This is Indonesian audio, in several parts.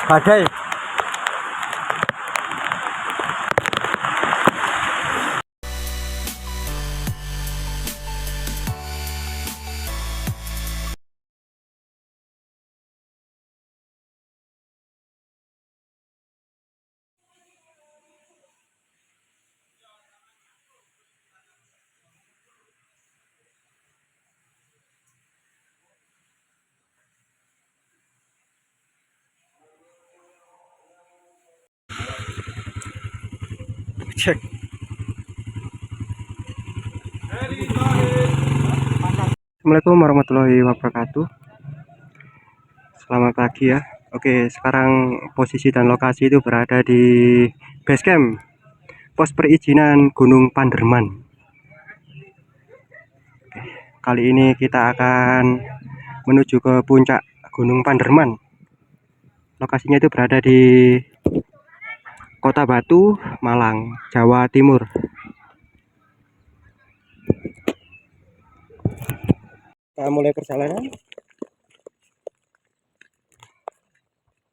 badai. Cek. Assalamualaikum warahmatullahi wabarakatuh. Selamat pagi ya. Oke, sekarang posisi dan lokasi itu berada di base camp pos perizinan Gunung Panderman. Oke, kali ini kita akan menuju ke puncak Gunung Panderman. Lokasinya itu berada di Kota Batu, Malang, Jawa Timur. Kita mulai perjalanan.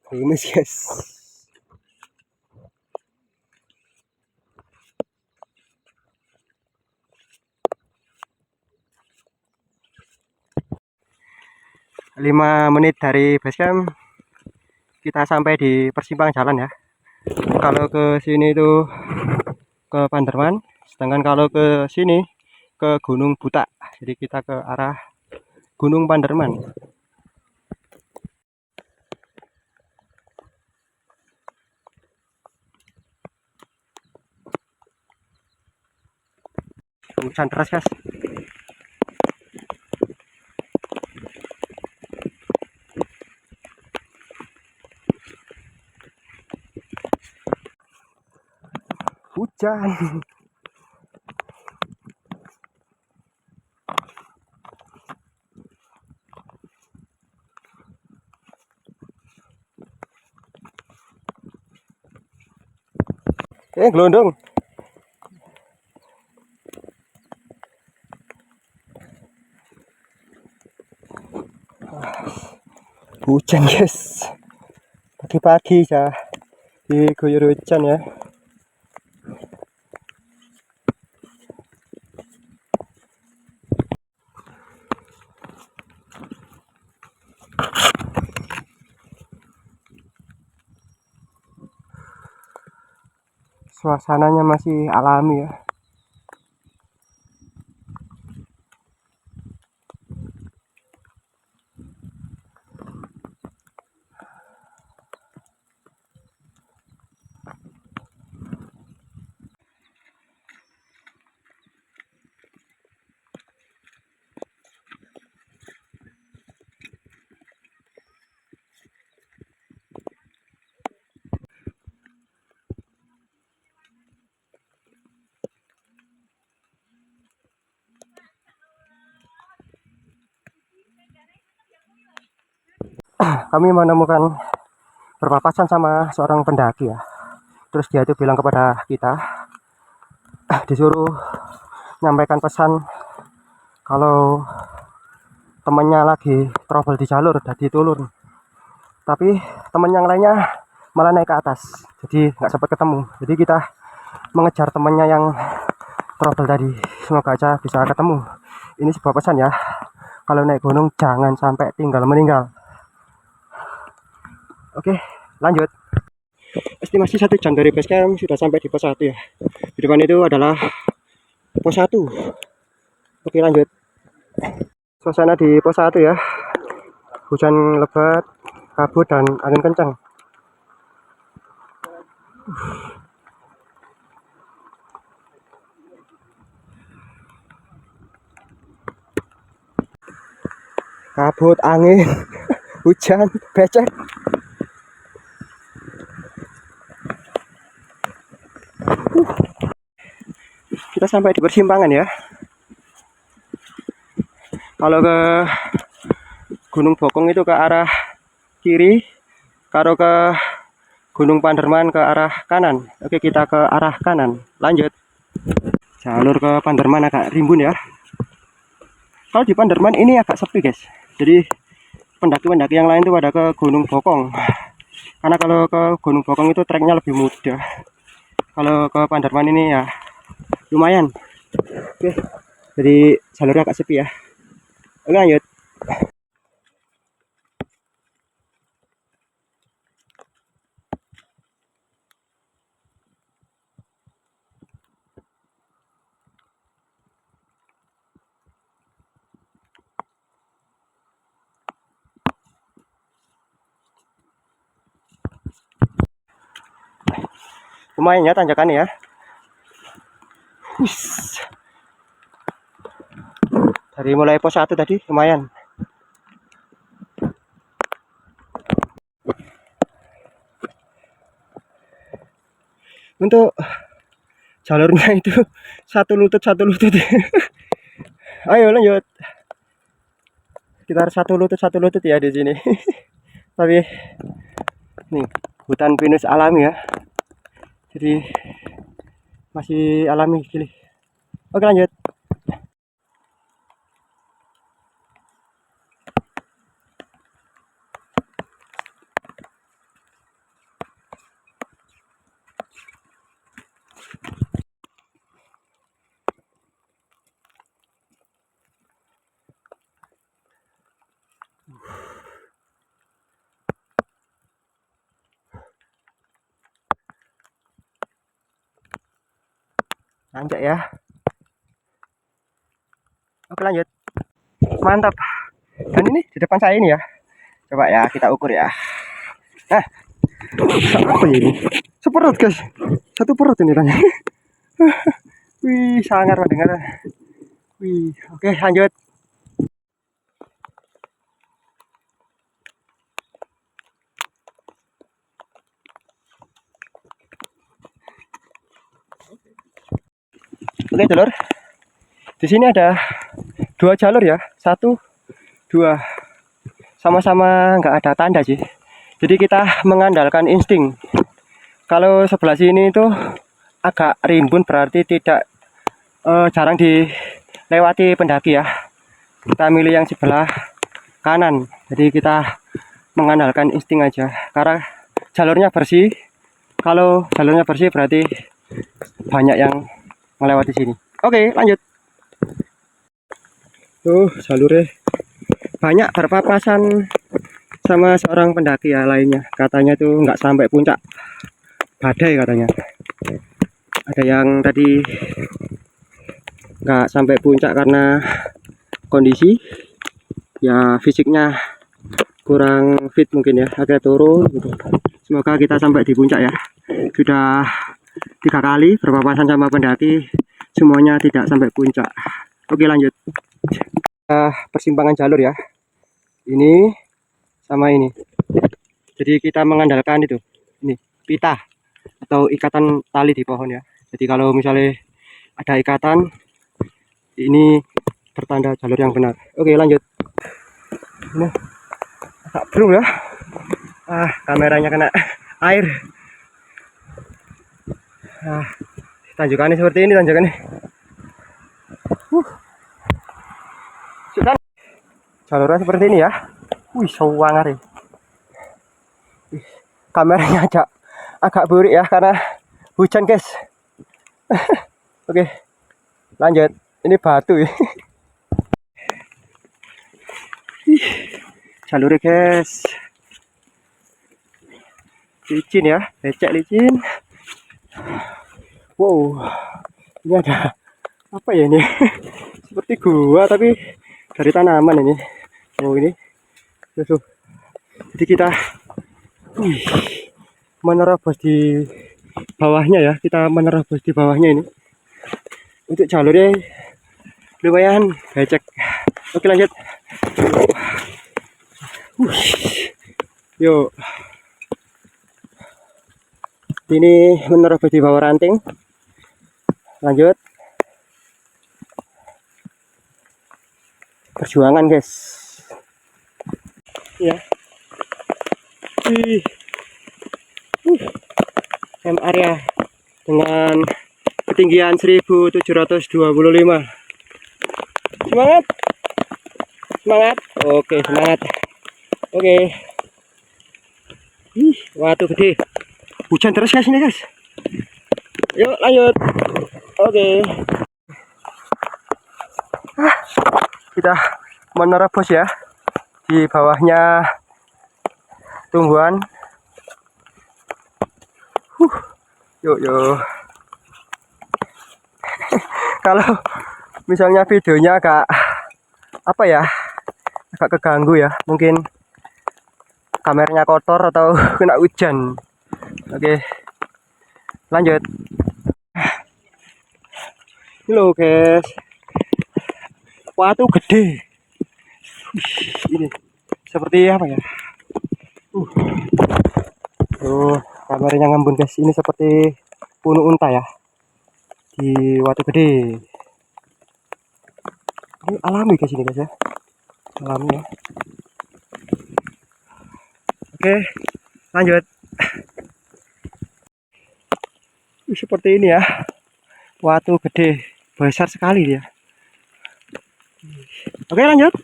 Gerimis guys. Lima menit dari base camp kita sampai di persimpangan jalan ya. Kalau ke sini itu ke Panderman, sedangkan kalau ke sini ke Gunung Butak. Jadi kita ke arah Gunung Panderman. Hujan deras guys. Hujan. Gelondong. Hujan guys. Pagi-pagi ya diguyur hujan ya. Suasananya masih alami ya. Kami menemukan berpapasan sama seorang pendaki ya. Terus dia itu bilang kepada kita, disuruh nyampaikan pesan kalau temannya lagi trouble di jalur, jadi turun. Tapi teman yang lainnya malah naik ke atas, jadi nggak sempat ketemu. Jadi kita mengejar temannya yang trouble tadi. Semoga aja bisa ketemu. Ini sebuah pesan ya, kalau naik gunung jangan sampai tinggal meninggal. Oke, lanjut. Estimasi 1 jam dari base camp sudah sampai di pos 1 ya. Di depan itu adalah pos 1. Oke, lanjut. Suasana di pos 1 ya. Hujan lebat, kabut dan angin kencang. Kabut, angin, hujan, becek. Kita sampai di persimpangan ya. Kalau ke Gunung Bokong itu ke arah kiri, kalau ke Gunung Panderman ke arah kanan. Oke, kita ke arah kanan. Lanjut. Jalur ke Panderman agak rimbun ya. Kalau di Panderman ini agak sepi guys. Jadi pendaki-pendaki yang lain itu pada ke Gunung Bokong. Karena kalau ke Gunung Bokong itu treknya lebih mudah. Kalau ke Pandarman ini ya lumayan. Oke, jadi jalurnya agak sepi ya. Oke, lanjut. Lumayan ya tanjakannya ya. Hush. Dari mulai pos 1 tadi lumayan. Untuk jalurnya itu satu lutut ayo lanjut. Sekitar satu lutut ya di sini. Tapi nih hutan pinus alami ya, jadi masih alami gini. Oke, lanjut. Nanjak ya. Oke, lanjut. Mantap. Dan ini di depan saya ini ya, coba ya kita ukur ya. Nah, apa ya ini? Seperut guys, satu perut ini tanya. Wih, sangar mendengar. Wih, oke lanjut. Oke jalur, di sini ada 2 jalur ya, 1, 2, sama-sama nggak ada tanda sih. Jadi kita mengandalkan insting. Kalau sebelah sini itu agak rimbun, berarti tidak jarang dilewati pendaki ya. Kita milih yang sebelah kanan, jadi kita mengandalkan insting aja karena jalurnya bersih. Kalau jalurnya bersih berarti banyak yang melewati sini. Oke, lanjut. Tuh jalurnya banyak berpapasan sama seorang pendaki ya lainnya. Katanya tuh nggak sampai puncak, badai katanya. Ada yang tadi nggak sampai puncak karena kondisi ya fisiknya kurang fit mungkin ya, agak turun gitu. Semoga kita sampai di puncak ya. Sudah 3 kali berpapasan sama pendaki, semuanya tidak sampai puncak. Oke, lanjut. Persimpangan jalur ya, ini sama ini. Jadi kita mengandalkan itu, ini pita atau ikatan tali di pohon ya. Jadi kalau misalnya ada ikatan, ini pertanda jalur yang benar. Oke, lanjut. Ini agak bro ya. Kameranya kena air. Tanjakannya seperti ini tanjakannya. Jalurnya seperti ini ya. Wih, sewangar ya. Kameranya agak buruk ya karena hujan guys. Oke, lanjut. Ini batu ya. Jalurnya guys, licin ya, becek licin. Wow, ini ada apa ya ini? Seperti gua tapi dari tanaman ini. Oh ini, tuh. Jadi kita menerobos di bawahnya ya. Kita menerobos di bawahnya ini. Untuk jalurnya lumayan becek. Oke, lanjut. Yuk. Ini menerobos di bawah ranting. Lanjut. Perjuangan guys. Ya. Camp area dengan ketinggian 1725. Semangat. Semangat. Oke, semangat. Oke. Ih, watu gede. Hujan terus guys ini guys. Yuk lanjut. Oke. Kita menerobos ya. Di bawahnya tumbuhan. Yuk yuk. Kalau misalnya videonya agak apa ya, agak keganggu ya, mungkin kameranya kotor atau kena hujan. Oke, lanjut. Ini loh guys, watu gede. Ini seperti apa ya? Tuh kameranya ngembun guys, ini seperti unu unta ya di watu gede. Ini alami guys, ini guys ya, alami ya. Oke, lanjut. Seperti ini ya, watu gede, besar sekali dia. Oke lanjut.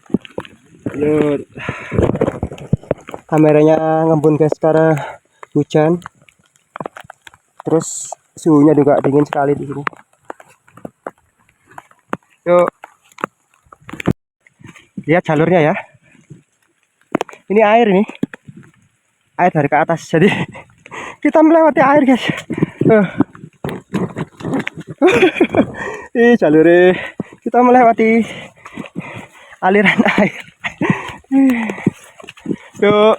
Kameranya ngembun guys karena hujan, terus suhunya juga dingin sekali di sini. Yuk, lihat jalurnya ya. Ini air, ini air dari ke atas, jadi kita melewati air guys. Ih, jalurnya kita melewati aliran air. Yuk.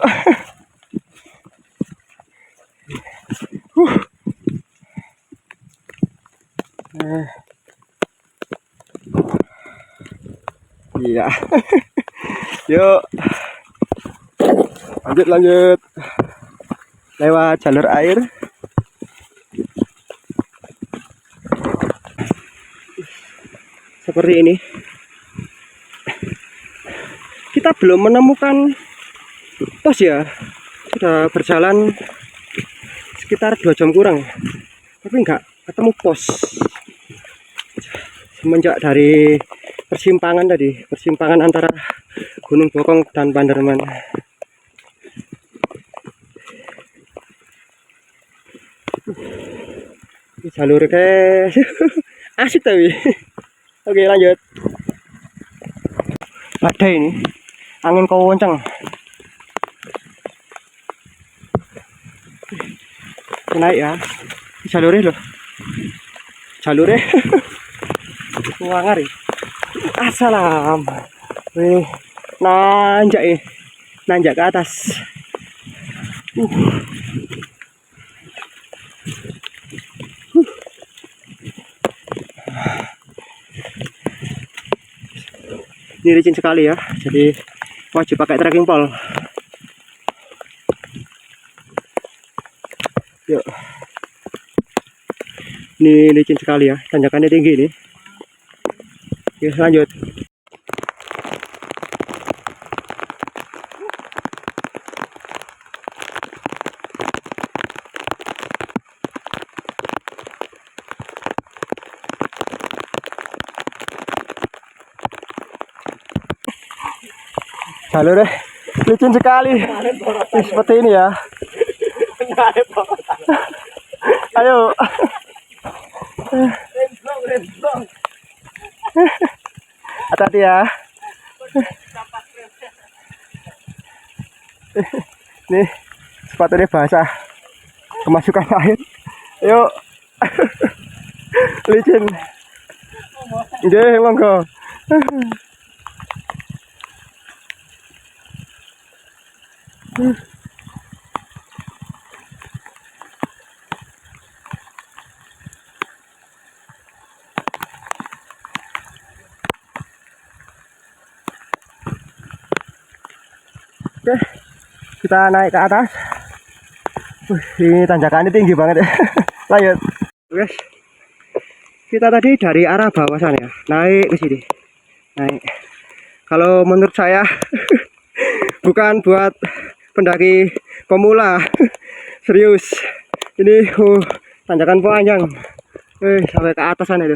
Iya. Yuk. Lanjut. Lewat jalur air. Seperti ini. Kita belum menemukan pos ya. Sudah berjalan sekitar 2 jam kurang, tapi enggak ketemu pos. Semenjak dari persimpangan tadi, persimpangan antara Gunung Bokong dan Panderman. Ini jalur guys. Asik tapi. Oke lanjut. Badai ini, angin kencang. Naik ya, jalurnya loh, jalurnya ngangari. Assalam, nanjak ke atas. Ini licin sekali ya, jadi wajib pakai trekking pole. Yuk, ini licin sekali ya, tanjakannya tinggi nih. Oke lanjut. Jalurnya licin sekali. Seperti ini ya. Ayo. Hati-hati ya. Nih sepatunya basah, kemasukan air. Yuk. Licin. Nggih, monggo. Oke, kita naik ke atas. Ini tanjakannya tinggi banget ya. Lanjut, guys. Kita tadi dari arah bawah sana ya, naik ke sini. Naik. Kalau menurut saya bukan buat pendaki pemula. Serius. Ini tanjakan panjang. Sampai ke atas sana itu.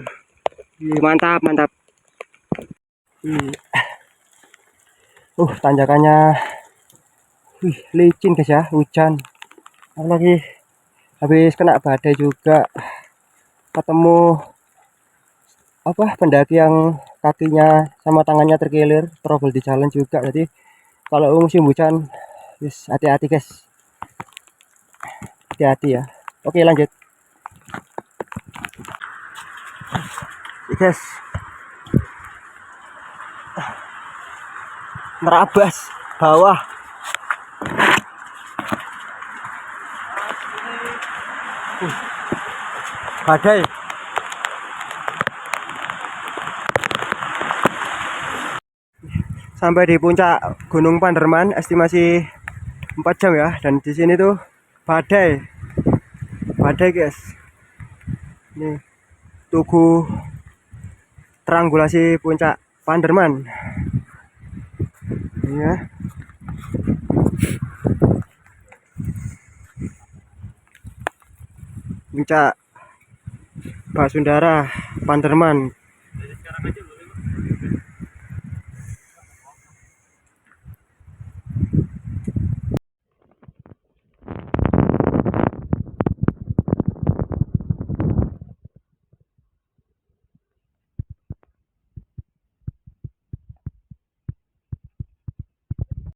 Mantap, mantap. Tanjakannya licin guys ya, hujan. Aku lagi habis kena badai juga, ketemu apa pendaki yang kakinya sama tangannya terkilir, trouble di jalan juga. Jadi kalau musim hujan, hati-hati guys, hati-hati ya. Oke lanjut guys, merabas bawah. Badai. Sampai di puncak Gunung Panderman, estimasi 4 jam ya. Dan di sini tuh badai. Badai guys. Ini tugu triangulasi puncak Panderman. Ya. Puncak Basundara Panderman